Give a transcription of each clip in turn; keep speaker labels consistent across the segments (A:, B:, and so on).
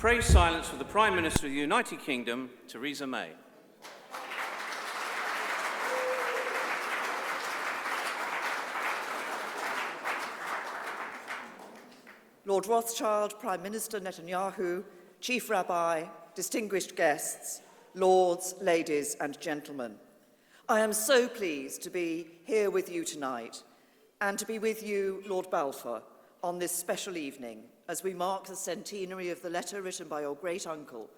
A: Pray silence for the Prime Minister of the United Kingdom, Theresa May.
B: Lord Rothschild, Prime Minister Netanyahu, Chief Rabbi, distinguished guests, lords, ladies and gentlemen, I am so pleased to be here with you tonight and to be with you, Lord Balfour, on this special evening as we mark the centenary of the letter written by your great-uncle,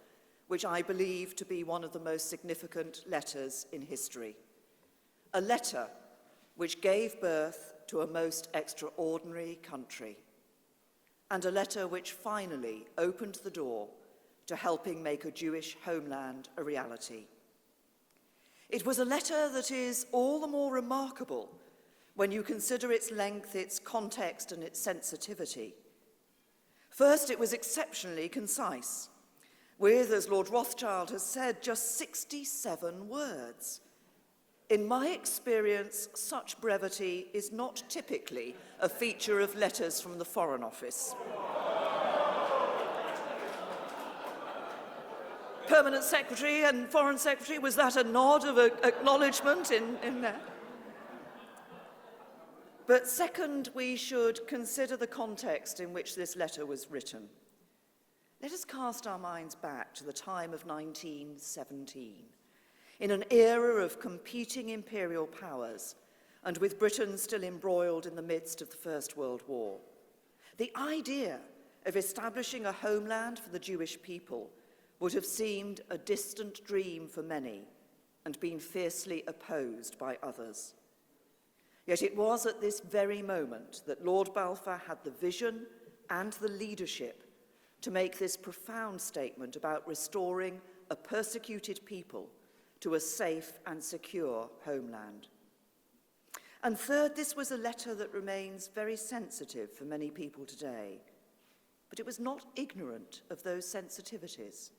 B: which I believe to be one of the most significant letters in history. A letter which gave birth to a most extraordinary country, and a letter which finally opened the door to helping make a Jewish homeland a reality. It was a letter that is all the more remarkable when you consider its length, its context, and its sensitivity. First, it was exceptionally concise, with, as Lord Rothschild has said, just 67 words. In my experience, such brevity is not typically a feature of letters from the Foreign Office. Permanent Secretary and Foreign Secretary, was that a nod of acknowledgement in there? But second, we should consider the context in which this letter was written. Let us cast our minds back to the time of 1917. In an era of competing imperial powers, and with Britain still embroiled in the midst of the First World War, the idea of establishing a homeland for the Jewish people would have seemed a distant dream for many and been fiercely opposed by others. Yet it was at this very moment that Lord Balfour had the vision and the leadership to make this profound statement about restoring a persecuted people to a safe and secure homeland. And third, this was a letter that remains very sensitive for many people today, but it was not ignorant of those sensitivities.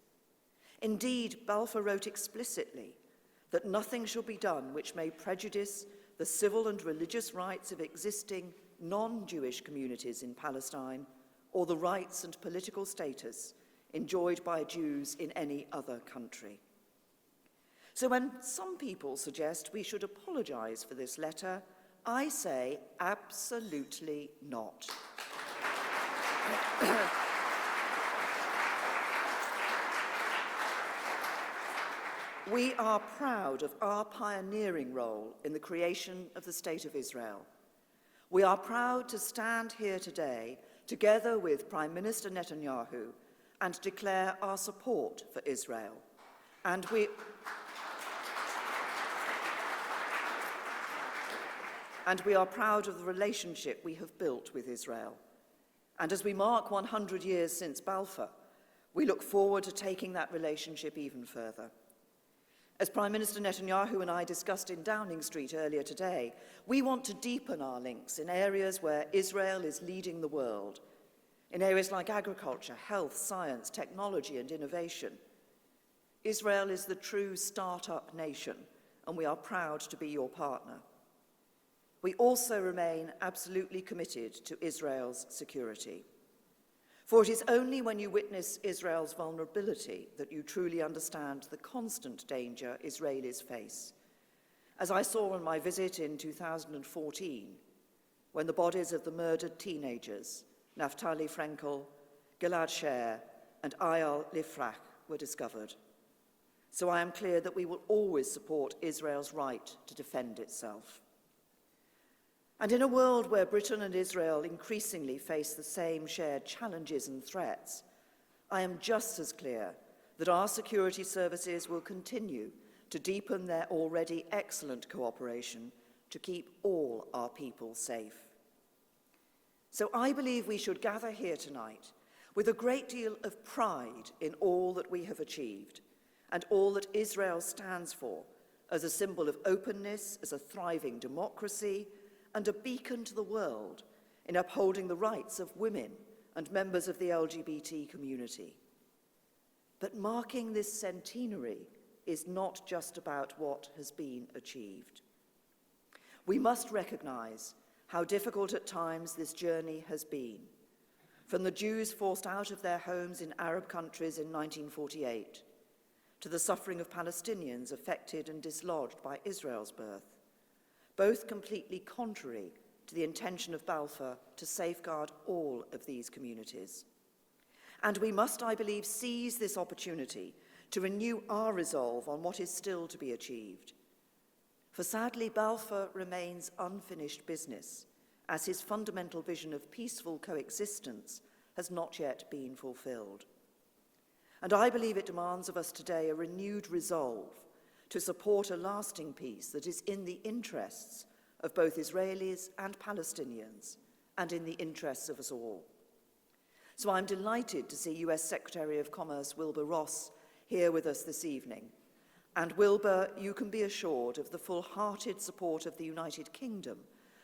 B: Indeed, Balfour wrote explicitly that nothing shall be done which may prejudice the civil and religious rights of existing non-Jewish communities in Palestine or the rights and political status enjoyed by Jews in any other country. So when some people suggest we should apologize for this letter, I say absolutely not. We are proud of our pioneering role in the creation of the State of Israel. We are proud to stand here today together with Prime Minister Netanyahu and declare our support for Israel. And we are proud of the relationship we have built with Israel. And as we mark 100 years since Balfour, we look forward to taking that relationship even further. As Prime Minister Netanyahu and I discussed in Downing Street earlier today, we want to deepen our links in areas where Israel is leading the world, in areas like agriculture, health, science, technology, and innovation. Israel is the true start-up nation, and we are proud to be your partner. We also remain absolutely committed to Israel's security. For it is only when you witness Israel's vulnerability that you truly understand the constant danger Israelis face. As I saw on my visit in 2014, when the bodies of the murdered teenagers, Naftali Frenkel, Gilad Shaer, and Eyal Lifrach, were discovered. So I am clear that we will always support Israel's right to defend itself. And in a world where Britain and Israel increasingly face the same shared challenges and threats, I am just as clear that our security services will continue to deepen their already excellent cooperation to keep all our people safe. So I believe we should gather here tonight with a great deal of pride in all that we have achieved and all that Israel stands for as a symbol of openness, as a thriving democracy, and a beacon to the world in upholding the rights of women and members of the LGBT community. But marking this centenary is not just about what has been achieved. We must recognize how difficult at times this journey has been, from the Jews forced out of their homes in Arab countries in 1948, to the suffering of Palestinians affected and dislodged by Israel's birth, both completely contrary to the intention of Balfour to safeguard all of these communities. And we must, I believe, seize this opportunity to renew our resolve on what is still to be achieved. For sadly, Balfour remains unfinished business, as his fundamental vision of peaceful coexistence has not yet been fulfilled. And I believe it demands of us today a renewed resolve to support a lasting peace that is in the interests of both Israelis and Palestinians, and in the interests of us all. So I'm delighted to see US Secretary of Commerce Wilbur Ross here with us this evening. And Wilbur, you can be assured of the full-hearted support of the United Kingdom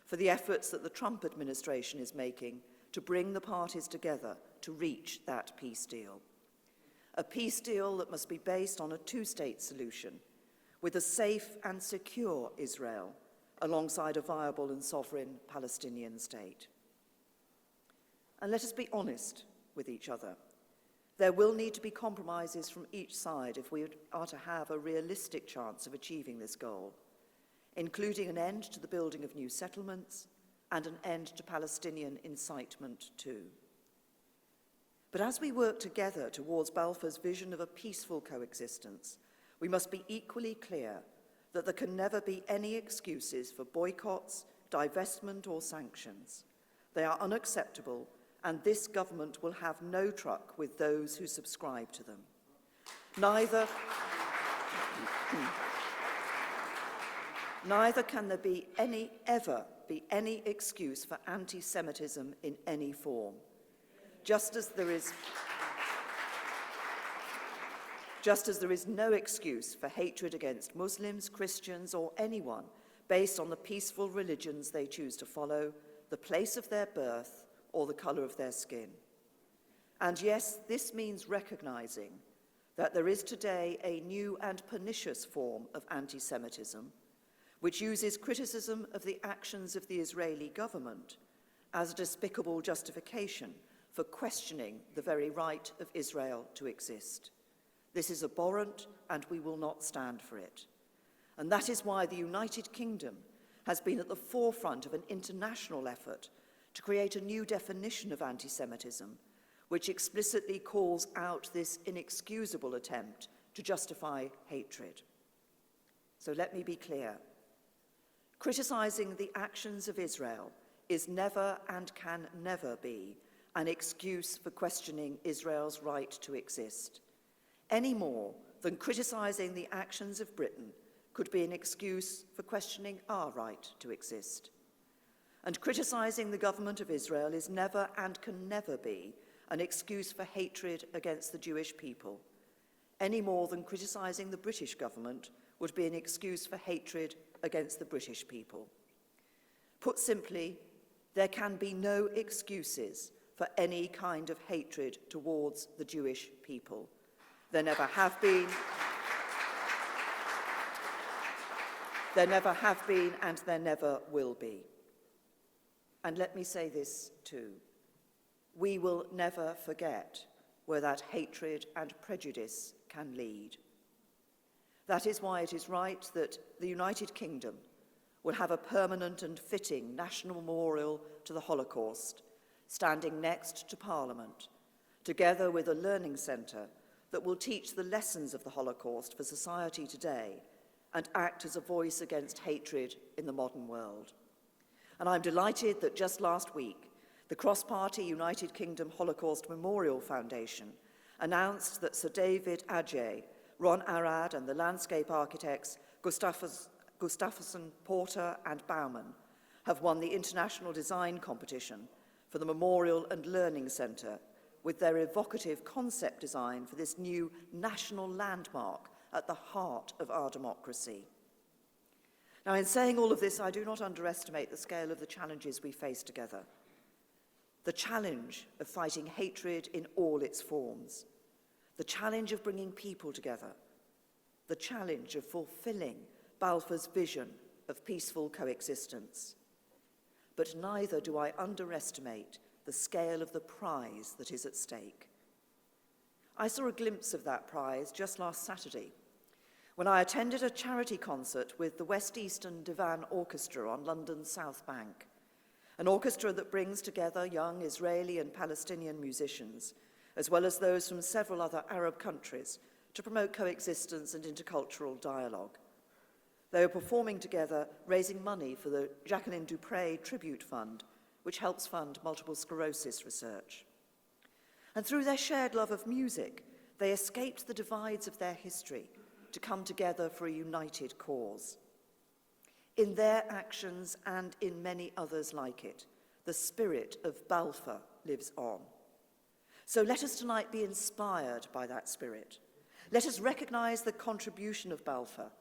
B: for the efforts that the Trump administration is making to bring the parties together to reach that peace deal. A peace deal that must be based on a two-state solution, with a safe and secure Israel alongside a viable and sovereign Palestinian state. And let us be honest with each other. There will need to be compromises from each side if we are to have a realistic chance of achieving this goal, including an end to the building of new settlements and an end to Palestinian incitement too. But as we work together towards Balfour's vision of a peaceful coexistence, we must be equally clear that there can never be any excuses for boycotts, divestment, or sanctions. They are unacceptable, and this government will have no truck with those who subscribe to them. Neither can there ever be any excuse for anti-Semitism in any form. Just as there is no excuse for hatred against Muslims, Christians, or anyone based on the peaceful religions they choose to follow, the place of their birth, or the colour of their skin. And yes, this means recognizing that there is today a new and pernicious form of anti-Semitism, which uses criticism of the actions of the Israeli government as a despicable justification for questioning the very right of Israel to exist. This is abhorrent, and we will not stand for it. And that is why the United Kingdom has been at the forefront of an international effort to create a new definition of anti-Semitism, which explicitly calls out this inexcusable attempt to justify hatred. So let me be clear. Criticizing the actions of Israel is never and can never be an excuse for questioning Israel's right to exist, any more than criticizing the actions of Britain could be an excuse for questioning our right to exist. And criticizing the government of Israel is never and can never be an excuse for hatred against the Jewish people, any more than criticizing the British government would be an excuse for hatred against the British people. Put simply, there can be no excuses for any kind of hatred towards the Jewish people. There never have been, and there never will be. And let me say this too. We will never forget where that hatred and prejudice can lead. That is why it is right that the United Kingdom will have a permanent and fitting national memorial to the Holocaust, standing next to Parliament, together with a learning centre that will teach the lessons of the Holocaust for society today and act as a voice against hatred in the modern world. And I'm delighted that just last week, the cross-party United Kingdom Holocaust Memorial Foundation announced that Sir David Adjaye, Ron Arad, and the landscape architects Gustafsson, Porter, and Baumann have won the international design competition for the Memorial and Learning Centre with their evocative concept design for this new national landmark at the heart of our democracy. Now, in saying all of this, I do not underestimate the scale of the challenges we face together. The challenge of fighting hatred in all its forms. The challenge of bringing people together. The challenge of fulfilling Balfour's vision of peaceful coexistence. But neither do I underestimate the scale of the prize that is at stake. I saw a glimpse of that prize just last Saturday when I attended a charity concert with the West Eastern Divan Orchestra on London's South Bank, an orchestra that brings together young Israeli and Palestinian musicians, as well as those from several other Arab countries, to promote coexistence and intercultural dialogue. They were performing together, raising money for the Jacqueline Dupre Tribute Fund, which helps fund multiple sclerosis research. And through their shared love of music, they escaped the divides of their history to come together for a united cause. In their actions and in many others like it, the spirit of Balfour lives on. So let us tonight be inspired by that spirit. Let us recognize the contribution of Balfour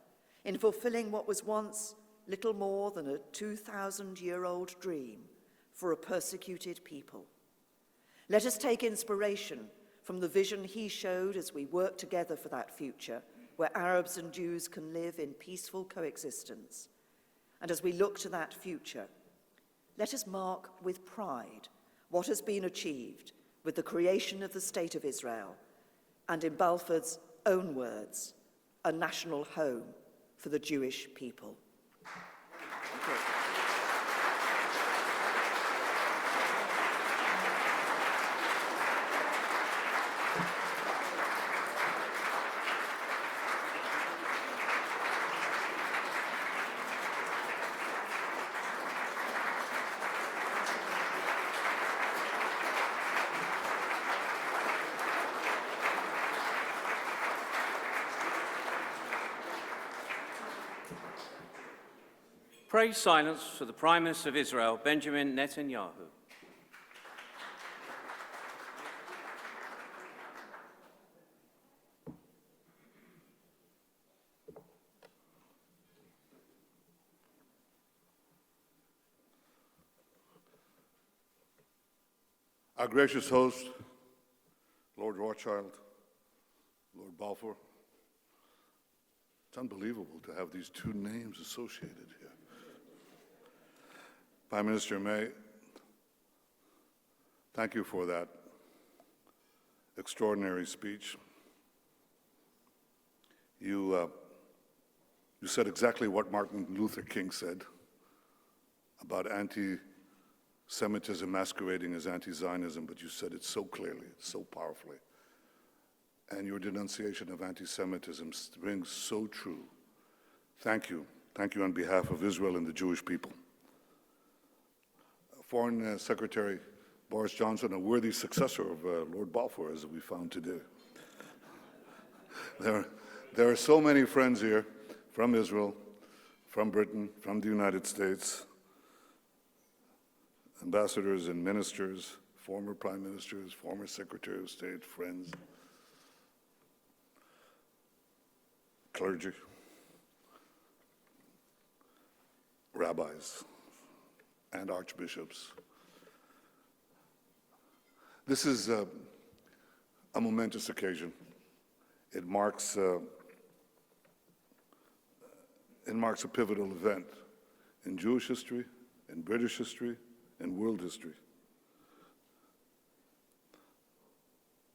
B: in fulfilling what was once little more than a 2,000-year-old dream for a persecuted people. Let us take inspiration from the vision he showed as we work together for that future where Arabs and Jews can live in peaceful coexistence. And as we look to that future, let us mark with pride what has been achieved with the creation of the State of Israel, and in Balfour's own words, a national home for the Jewish people. Thank you.
A: Pray silence for the Prime Minister of Israel, Benjamin Netanyahu.
C: Our gracious host, Lord Rothschild, Lord Balfour. It's unbelievable to have these two names associated here. Prime Minister May, thank you for that extraordinary speech. You said exactly what Martin Luther King said about anti-Semitism masquerading as anti-Zionism, but you said it so clearly, so powerfully. And your denunciation of anti-Semitism rings so true. Thank you. Thank you on behalf of Israel and the Jewish people. Foreign Secretary Boris Johnson, a worthy successor of Lord Balfour, as we found today. There are so many friends here from Israel, from Britain, from the United States, ambassadors and ministers, former prime ministers, former secretary of state, friends, clergy, rabbis, and archbishops. This is a momentous occasion. It marks a pivotal event in Jewish history, in British history, and world history.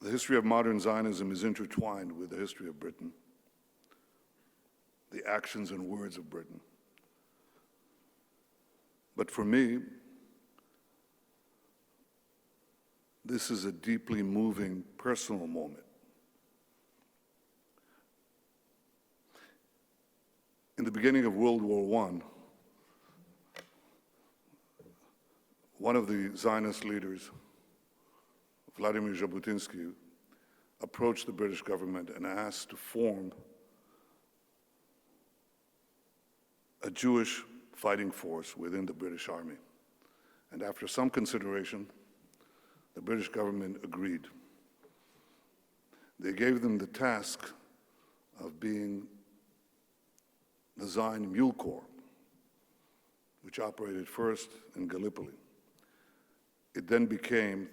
C: The history of modern Zionism is intertwined with the history of Britain, the actions and words of Britain. But for me, this is a deeply moving personal moment. In the beginning of World War I, one of the Zionist leaders, Vladimir Jabotinsky, approached the British government and asked to form a Jewish fighting force within the British Army. And after some consideration, the British government agreed. They gave them the task of being the Zion Mule Corps, which operated first in Gallipoli. It then became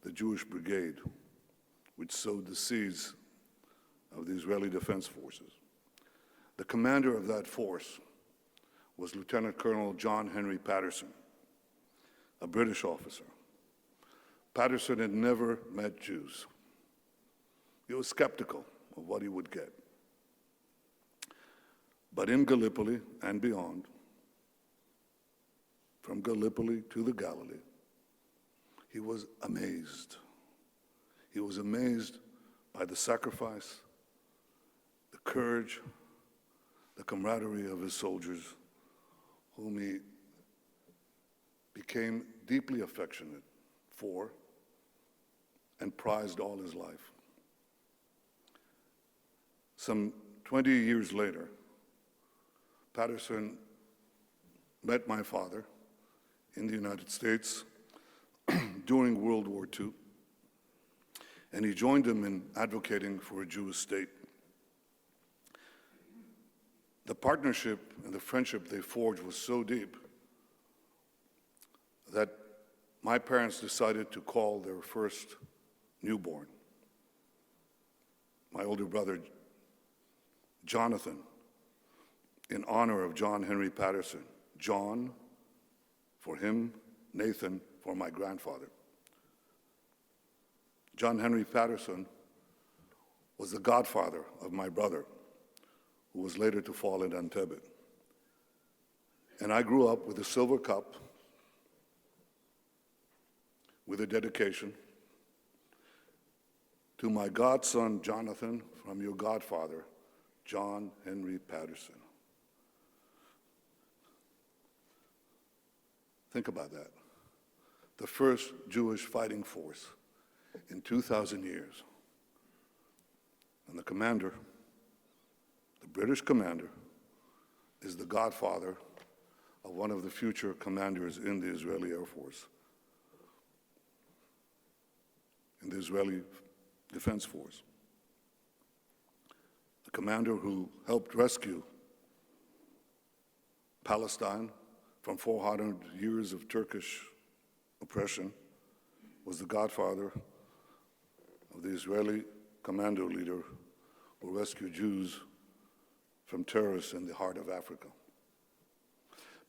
C: the Jewish Brigade, which sowed the seeds of the Israeli Defense Forces. The commander of that force was Lieutenant Colonel John Henry Patterson, a British officer. Patterson had never met Jews. He was skeptical of what he would get. But in Gallipoli and beyond, from Gallipoli to the Galilee, he was amazed. He was amazed by the sacrifice, the courage, the camaraderie of his soldiers, whom he became deeply affectionate for and prized all his life. Some 20 years later, Patterson met my father in the United States during World War II, and he joined him in advocating for a Jewish state. The partnership and the friendship they forged was so deep that my parents decided to call their first newborn, my older brother, Jonathan, in honor of John Henry Patterson. John for him, Nathan for my grandfather. John Henry Patterson was the godfather of my brother, who was later to fall in Entebbe. And I grew up with a silver cup with a dedication to my godson, Jonathan, from your godfather, John Henry Patterson. Think about that. The first Jewish fighting force in 2,000 years. And the commander, the British commander, is the godfather of one of the future commanders in the Israeli Air Force, in the Israeli Defense Force. The commander who helped rescue Palestine from 400 years of Turkish oppression was the godfather of the Israeli commando leader who rescued Jews from terrorists in the heart of Africa.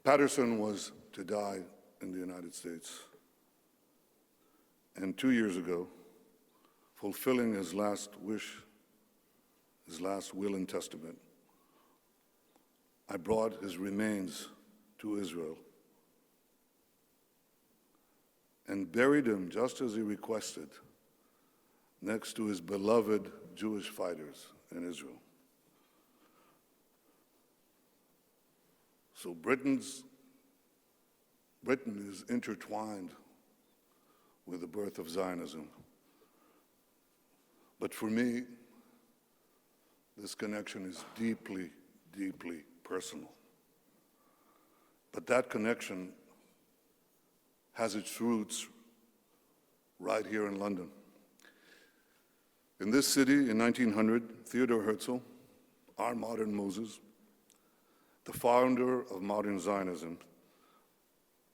C: Patterson was to die in the United States. And 2 years ago, fulfilling his last wish, his last will and testament, I brought his remains to Israel and buried him just as he requested, next to his beloved Jewish fighters in Israel. So Britain is intertwined with the birth of Zionism. But for me, this connection is deeply, deeply personal. But that connection has its roots right here in London. In this city, in 1900, Theodor Herzl, our modern Moses, the founder of modern Zionism,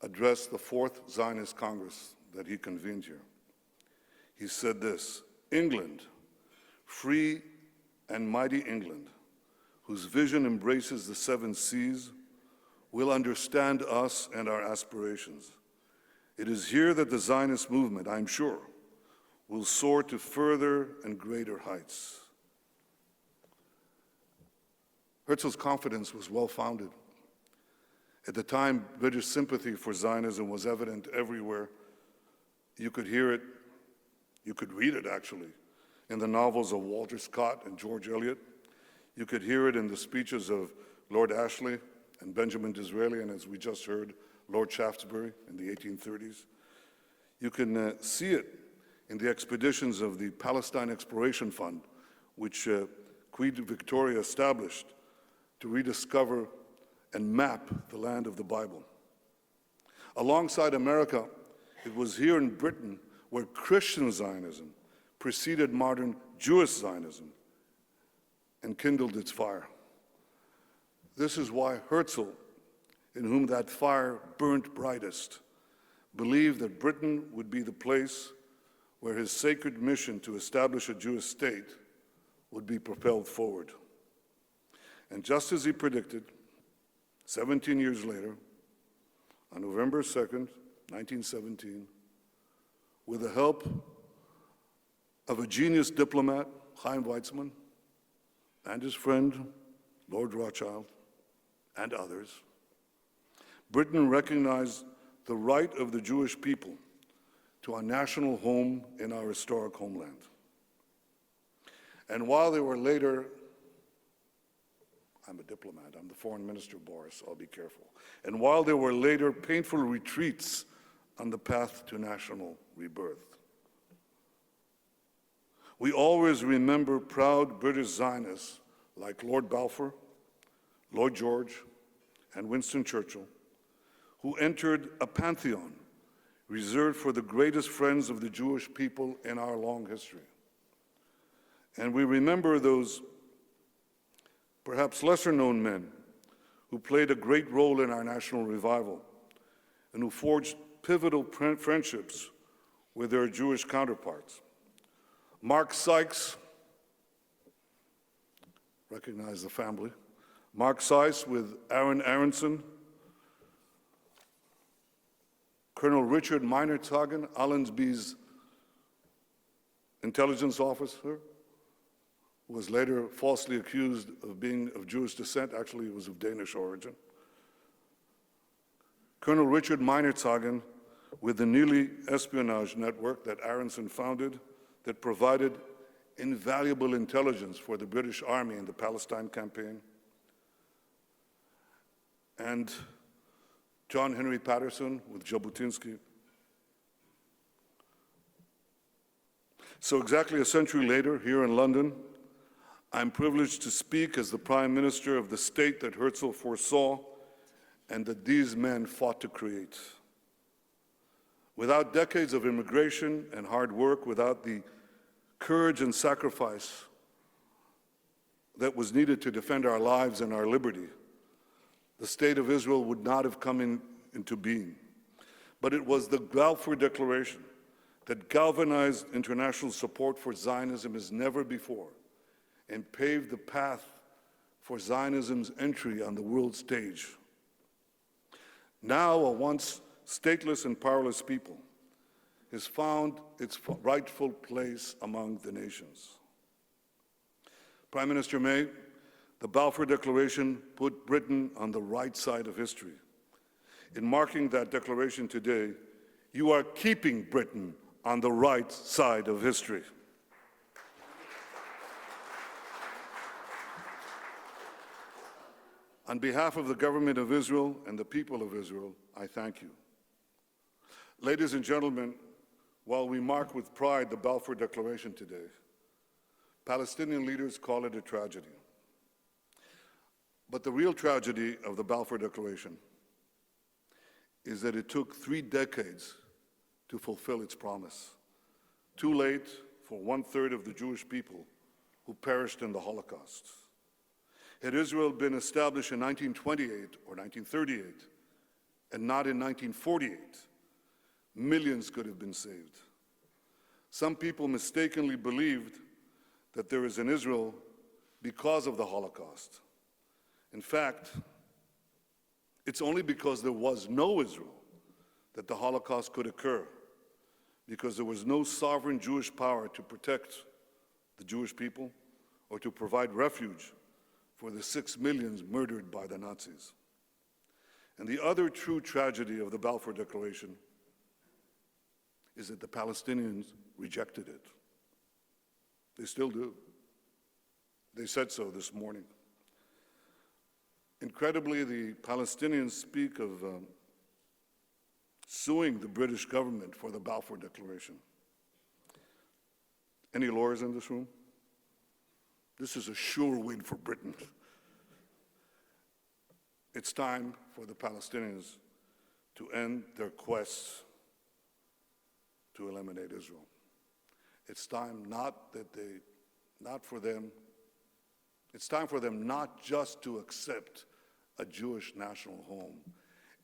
C: addressed the Fourth Zionist Congress that he convened here. He said this: England, free and mighty England, whose vision embraces the seven seas, will understand us and our aspirations. It is here that the Zionist movement, I'm sure, will soar to further and greater heights. Herzl's confidence was well-founded. At the time, British sympathy for Zionism was evident everywhere. You could hear it, you could read it actually, in the novels of Walter Scott and George Eliot. You could hear it in the speeches of Lord Ashley and Benjamin Disraeli, and as we just heard, Lord Shaftesbury in the 1830s. You can see it in the expeditions of the Palestine Exploration Fund, which Queen Victoria established to rediscover and map the land of the Bible. Alongside America, it was here in Britain where Christian Zionism preceded modern Jewish Zionism and kindled its fire. This is why Herzl, in whom that fire burnt brightest, believed that Britain would be the place where his sacred mission to establish a Jewish state would be propelled forward. And just as he predicted, 17 years later, on November 2nd, 1917, with the help of a genius diplomat, Chaim Weizmann, and his friend, Lord Rothschild, and others, Britain recognized the right of the Jewish people to a national home in our historic homeland. And while they were later, I'm a diplomat, I'm the foreign minister, Boris, I'll be careful. And while there were later painful retreats on the path to national rebirth, we always remember proud British Zionists like Lord Balfour, Lloyd George, and Winston Churchill, who entered a pantheon reserved for the greatest friends of the Jewish people in our long history. And we remember those perhaps lesser-known men who played a great role in our national revival and who forged pivotal friendships with their Jewish counterparts. Mark Sykes, recognize the family, Mark Sykes with Aaron Aronson, Colonel Richard Meinertzhagen, Allensby's intelligence officer, who was later falsely accused of being of Jewish descent. Actually, he was of Danish origin. Colonel Richard Meinertzhagen with the Neely espionage network that Aronson founded that provided invaluable intelligence for the British Army in the Palestine campaign. And John Henry Patterson with Jabotinsky. So exactly a century later, here in London, I'm privileged to speak as the Prime Minister of the state that Herzl foresaw and that these men fought to create. Without decades of immigration and hard work, without the courage and sacrifice that was needed to defend our lives and our liberty, the State of Israel would not have come into being. But it was the Balfour Declaration that galvanized international support for Zionism as never before and paved the path for Zionism's entry on the world stage. Now, a once stateless and powerless people has found its rightful place among the nations. Prime Minister May, the Balfour Declaration put Britain on the right side of history. In marking that declaration today, you are keeping Britain on the right side of history. On behalf of the government of Israel and the people of Israel, I thank you. Ladies and gentlemen, while we mark with pride the Balfour Declaration today, Palestinian leaders call it a tragedy. But the real tragedy of the Balfour Declaration is that it took 3 decades to fulfill its promise. Too late for 1/3 of the Jewish people who perished in the Holocaust. Had Israel been established in 1928 or 1938 and not in 1948, millions could have been saved. Some people mistakenly believed that there is an Israel because of the Holocaust. In fact, it's only because there was no Israel that the Holocaust could occur, because there was no sovereign Jewish power to protect the Jewish people or to provide refuge for the 6 million murdered by the Nazis. And the other true tragedy of the Balfour Declaration is that the Palestinians rejected it. They still do. They said so this morning. Incredibly, the Palestinians speak of suing the British government for the Balfour Declaration. Any lawyers in this room? This is a sure win for Britain. It's time for the Palestinians to end their quest to eliminate Israel. It's time it's time for them not just to accept a Jewish national home.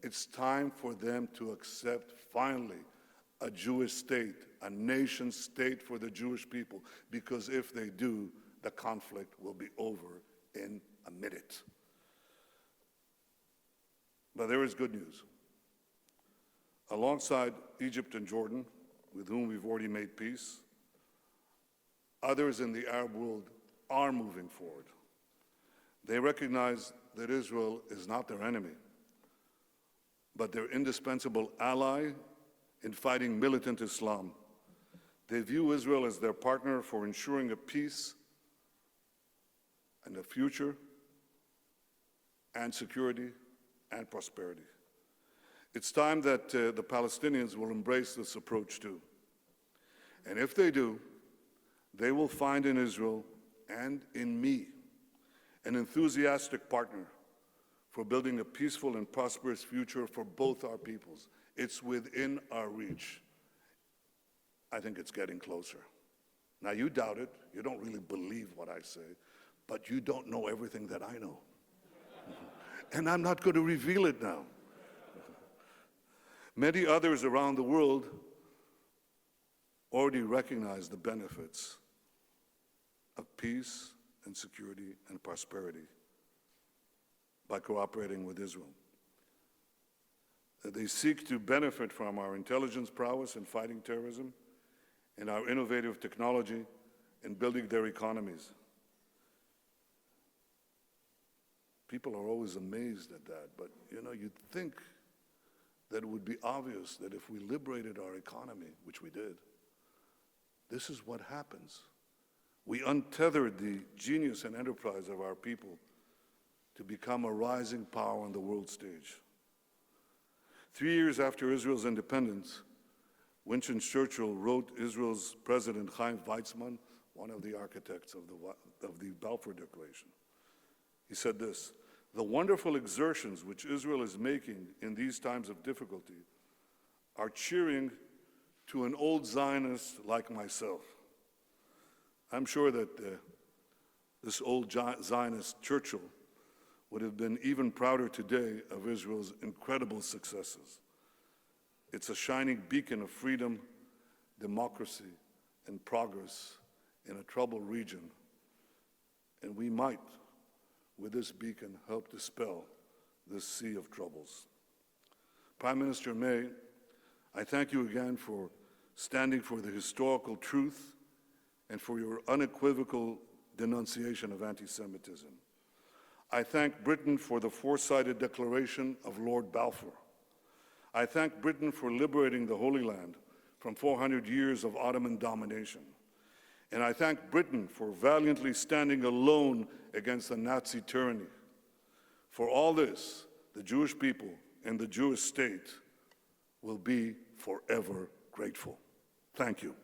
C: It's time for them to accept, finally, a Jewish state, a nation state for the Jewish people, because if they do, the conflict will be over in a minute. But there is good news. Alongside Egypt and Jordan, with whom we've already made peace. Others in the Arab world are moving forward. They recognize that Israel is not their enemy, but their indispensable ally in fighting militant Islam. They view Israel as their partner for ensuring a peace and a future and security and prosperity. It's time that the Palestinians will embrace this approach too. And if they do, they will find in Israel and in me an enthusiastic partner for building a peaceful and prosperous future for both our peoples. It's within our reach. I think it's getting closer. Now, you doubt it. You don't really believe what I say, but you don't know everything that I know. And I'm not going to reveal it now. Many others around the world already recognize the benefits of peace and security and prosperity by cooperating with Israel. They seek to benefit from our intelligence prowess in fighting terrorism and our innovative technology in building their economies. People are always amazed at that, but you'd think that it would be obvious that if we liberated our economy, which we did, this is what happens. We untethered the genius and enterprise of our people to become a rising power on the world stage. 3 years after Israel's independence, Winston Churchill wrote Israel's President Chaim Weizmann, one of the architects of the Balfour Declaration. He said this: "The wonderful exertions which Israel is making in these times of difficulty are cheering to an old Zionist like myself." I'm sure that this old Zionist Churchill would have been even prouder today of Israel's incredible successes. It's a shining beacon of freedom, democracy, and progress in a troubled region, and we might, with this beacon, help dispel this sea of troubles. Prime Minister May, I thank you again for standing for the historical truth and for your unequivocal denunciation of anti-Semitism. I thank Britain for the foresighted declaration of Lord Balfour. I thank Britain for liberating the Holy Land from 400 years of Ottoman domination. And I thank Britain for valiantly standing alone against the Nazi tyranny. For all this, the Jewish people and the Jewish state will be forever grateful. Thank you.